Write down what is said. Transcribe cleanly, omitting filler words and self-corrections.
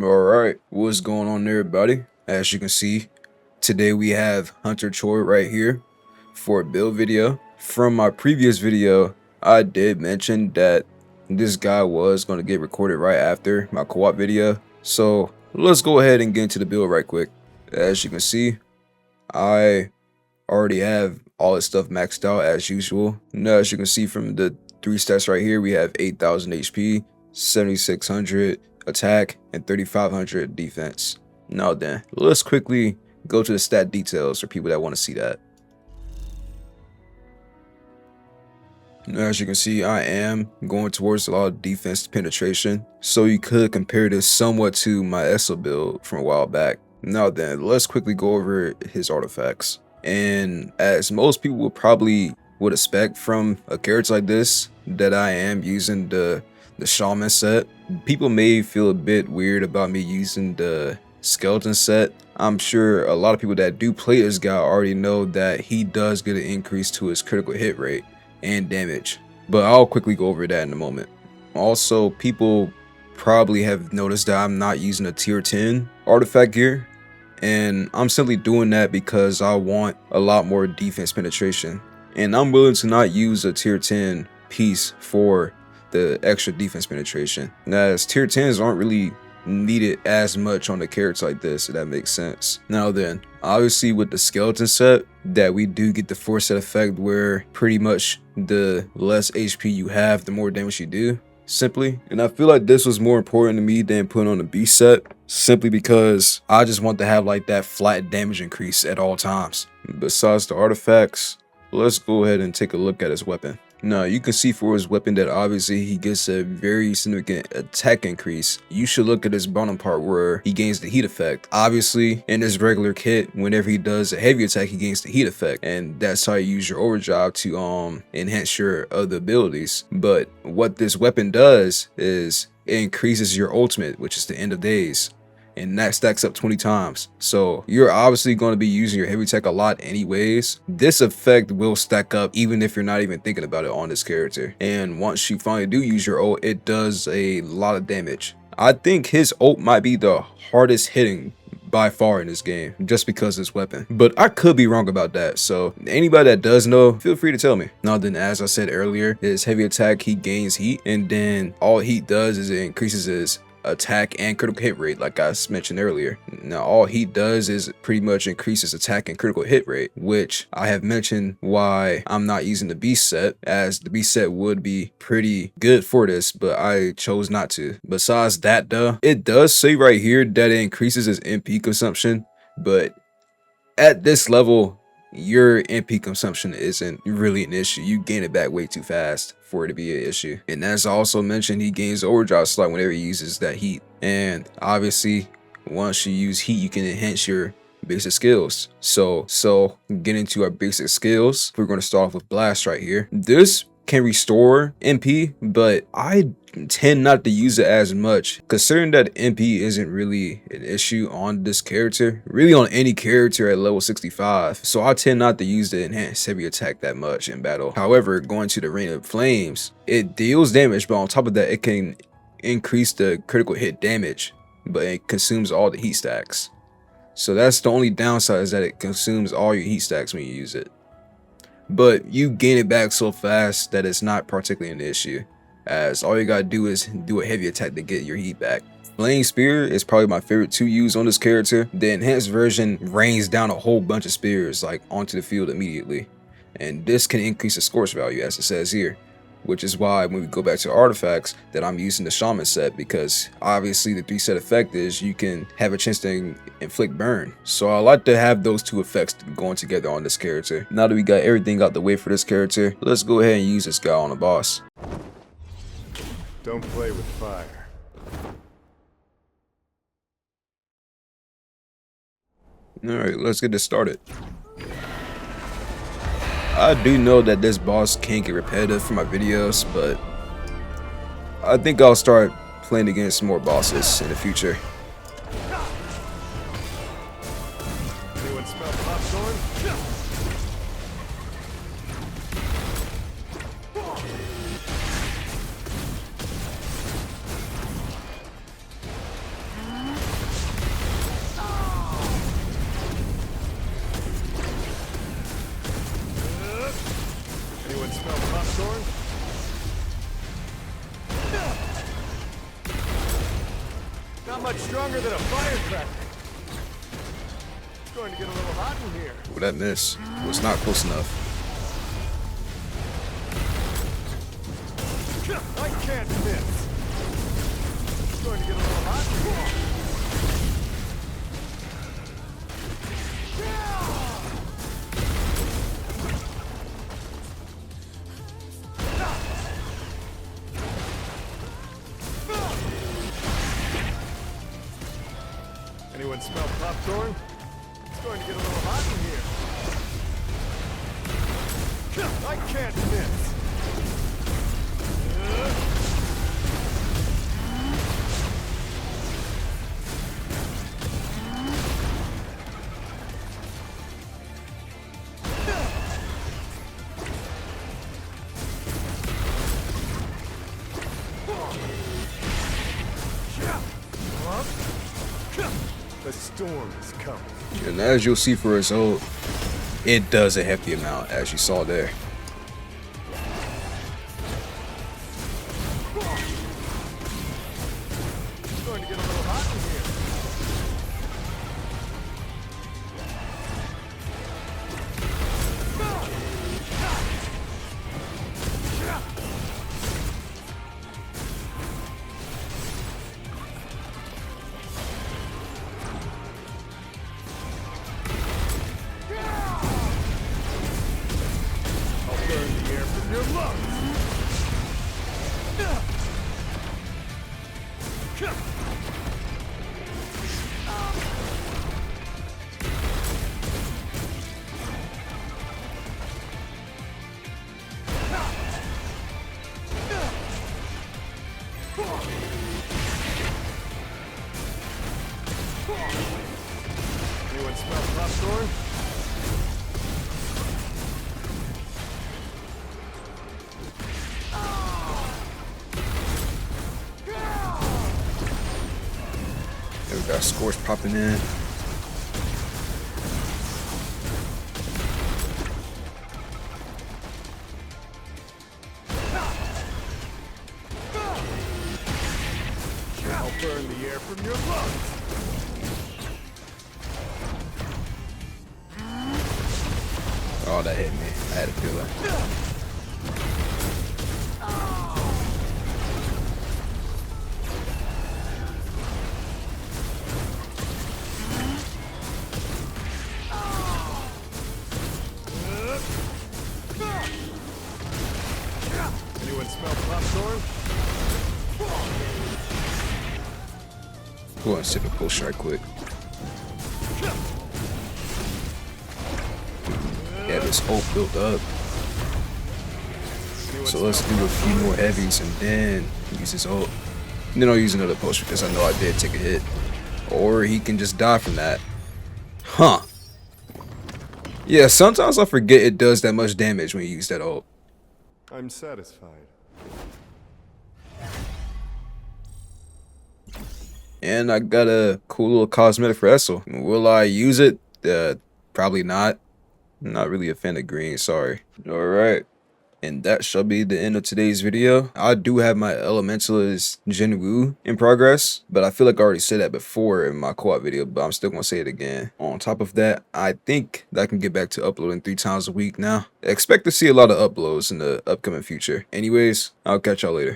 Alright, what's going on there, everybody? As you can see, today we have Hunter Choi right here for a build video. From my previous video, I did mention that this guy was going to get recorded right after my co-op video. So let's go ahead and get into the build right quick. As you can see, I already have all this stuff maxed out as usual. Now, as you can see from the 3 stats right here, we have 8,000 HP, 7,600 attack, and 3,500 defense. Now then, let's quickly go to the stat details for people that want to see that. Now, as you can see, I am going towards a lot of defense penetration, so you could compare this somewhat to my ESO build from a while back. Now then, let's quickly go over his artifacts. And as most people would expect from a character like this, that I am using the shaman set. People may feel a bit weird about me using the skeleton set. I'm sure a lot of people that do play this guy already know that he does get an increase to his critical hit rate and damage, but I'll quickly go over that in a moment. Also, people probably have noticed that I'm not using a tier 10 artifact gear, and I'm simply doing that because I want a lot more defense penetration, and I'm willing to not use a tier 10 piece for the extra defense penetration. Now, as tier 10s aren't really needed as much on a character like this, if that makes sense. Now then, obviously with the skeleton set, that we do get the force set effect where pretty much the less HP you have, the more damage you do, simply. And I feel like this was more important to me than putting on the beast set, simply because I just want to have like that flat damage increase at all times. Besides the artifacts, let's go ahead and take a look at his weapon. Now, you can see for his weapon that obviously he gets a very significant attack increase. You should look at his bottom part where he gains the heat effect. Obviously, in his regular kit, whenever he does a heavy attack, he gains the heat effect, and that's how you use your overdrive to enhance your other abilities. But what this weapon does is it increases your ultimate, which is the end of days, and that stacks up 20 times. So you're obviously going to be using your heavy attack a lot anyways. This effect will stack up even if you're not even thinking about it on this character. And once you finally do use your ult, it does a lot of damage. I think his ult might be the hardest hitting by far in this game, just because of this weapon, but I could be wrong about that. So anybody that does know, feel free to tell me. Now then, as I said earlier, his heavy attack, he gains heat, and then all heat does is it increases his attack and critical hit rate, like I mentioned earlier. Now, all heat does is pretty much increases attack and critical hit rate, which I have mentioned why I'm not using the beast set, as the beast set would be pretty good for this, but I chose not to. Besides that though, it does say right here that it increases his MP consumption, but at this level, your MP consumption isn't really an issue. You gain it back way too fast for it to be an issue. And as I also mentioned, he gains overdrive slot whenever he uses that heat. And obviously, once you use heat, you can enhance your basic skills. So getting to our basic skills, we're going to start off with blast right here. This can restore MP, but I tend not to use it as much, considering that MP isn't really an issue on this character, really on any character at level 65. So I tend not to use the enhanced heavy attack that much in battle. However, going to the Rain of Flames, it deals damage, but on top of that, it can increase the critical hit damage, but it consumes all the heat stacks. So that's the only downside, is that it consumes all your heat stacks when you use it. But you gain it back so fast that it's not particularly an issue, as all you gotta do is do a heavy attack to get your heat back. Flame Spear is probably my favorite to use on this character. The enhanced version rains down a whole bunch of spears like onto the field immediately, and this can increase the scorch value, as it says here, which is why when we go back to artifacts that I'm using the shaman set, because obviously the 3 set effect is you can have a chance to inflict burn. So I like to have those 2 effects going together on this character. Now that we got everything out the way for this character, let's go ahead and use this guy on the boss. Don't play with fire. Alright, let's get this started. I do know that this boss can get repetitive for my videos, but I think I'll start playing against more bosses in the future. Anyone smell popcorn? Not much stronger than a firecracker. It's going to get a little hot in here. Well, that miss was not close enough. I can't miss. It's going to get a little hot in here. Anyone smell popcorn? It's going to get a little hot in here. I can't miss. The storm is coming. And as you'll see for his ult, it does a hefty amount, as you saw there. It's going to get a little hot in here. I'll burn the air from your lungs. Anyone smell popcorn? And we got scores popping in. I'll burn the air from your lungs. Oh, that hit me. I had a feeling. Anyone smell popcorn? Go and sip a post right quick. Yeah, this ult built up. So let's do a few more heavies and then use his ult. And then I'll use another post because I know I did take a hit. Or he can just die from that. Huh. Yeah, sometimes I forget it does that much damage when you use that ult. I'm satisfied. And I got a cool little cosmetic for Essel. Will I use it? Probably not. I'm not really a fan of green, sorry. Alright. And that shall be the end of today's video. I do have my Elementalist Jinwoo in progress, but I feel like I already said that before in my co-op video, but I'm still gonna say it again. On top of that, I think that I can get back to uploading 3 times a week now. Expect to see a lot of uploads in the upcoming future. Anyways, I'll catch y'all later.